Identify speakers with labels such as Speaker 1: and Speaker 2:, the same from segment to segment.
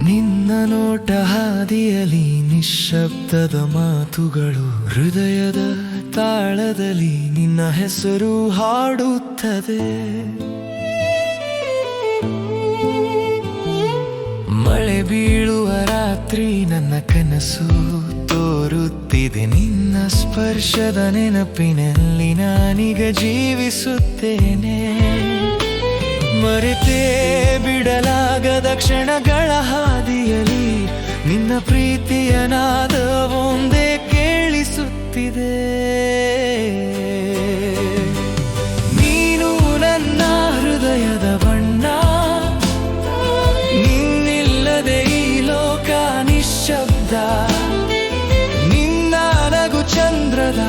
Speaker 1: ನಿನ್ನ ನೋಟ ಹಾದಿಯಲಿ ನಿಶ್ಶಬ್ದದ ಮಾತುಗಳು, ಹೃದಯದ ತಾಳದಲ್ಲಿ ನಿನ್ನ ಹೆಸರು ಹಾಡುತ್ತದೆ. ಮಳೆ ಬೀಳುವ ರಾತ್ರಿ ನನ್ನ ಕನಸು ತೋರುತ್ತಿದೆ, ನಿನ್ನ ಸ್ಪರ್ಶದ ನೆನಪಿನಲ್ಲಿ ನಾನೀಗ ಜೀವಿಸುತ್ತೇನೆ. ಮರೆತೇ ಬಿಡಲಾಗದ ಕ್ಷಣಗಳ ಹಾದಿಯಲಿ ನಿನ್ನ ಪ್ರೀತಿಯ ನಾದ ಒಂದೇ ಕೇಳಿಸುತ್ತಿದೆ. ನೀನು ನನ್ನ ಹೃದಯದ ಬಣ್ಣ, ನಿನ್ನಿಲ್ಲದೆ ಈ ಲೋಕ ನಿಶ್ಶಬ್ದ. ನಿನ್ನ ನಗು ಚಂದ್ರದ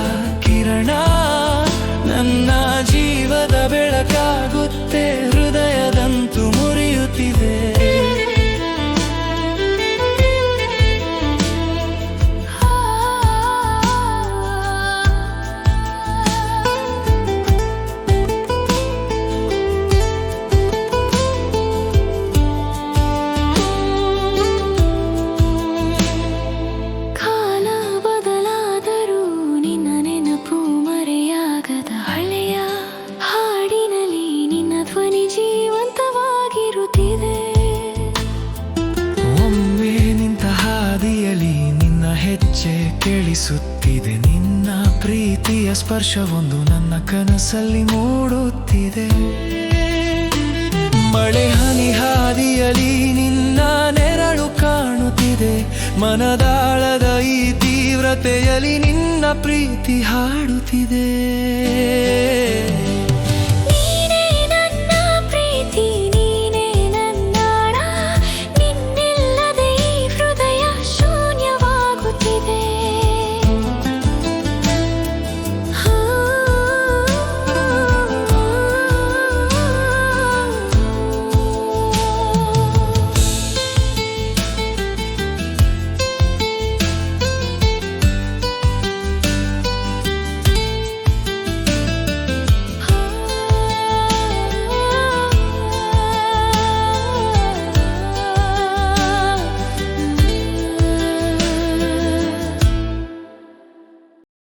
Speaker 1: ಕಿರಣ, ನನ್ನ ಜೀವದ ಬೆಳಕಾಗುತ್ತೆ, ಹೃದಯದಂತೂ ಮುರಿಯುತ್ತಿದೆ.
Speaker 2: ಕಾಲ ಬದಲಾದರೂ ನಿನ್ನ ನೆನಪು ಮರೆಯಾಗದ ಹಳೆಯ ಹಾಡಿನಲ್ಲಿ ನಿನ್ನ ಧ್ವನಿ ಜೀವಂತವಾಗಿರುತ್ತಿದೆ.
Speaker 1: ಒಮ್ಮೆ ನಿಂತ ಹಾದಿಯಲಿ ನಿನ್ನ ಹೆಜ್ಜೆ ಕೇಳಿಸುತ್ತಿದೆ, ನಿನ್ನ ಪ್ರೀತಿಯ ಸ್ಪರ್ಶವೊಂದು ನನ್ನ ಕನಸಲ್ಲಿ ಮೂಡುತ್ತಿದೆ. ಮಳೆ ಹನಿ ಹಾದಿಯಲಿ ನಿನ್ನ ನೆರಳು ಕಾಣುತ್ತಿದೆ, ಮನದಾಳದ ಈ ತೀವ್ರತೆಯಲ್ಲಿ ನಿನ್ನ ಪ್ರೀತಿ ಹಾಡುತ್ತಿದೆ.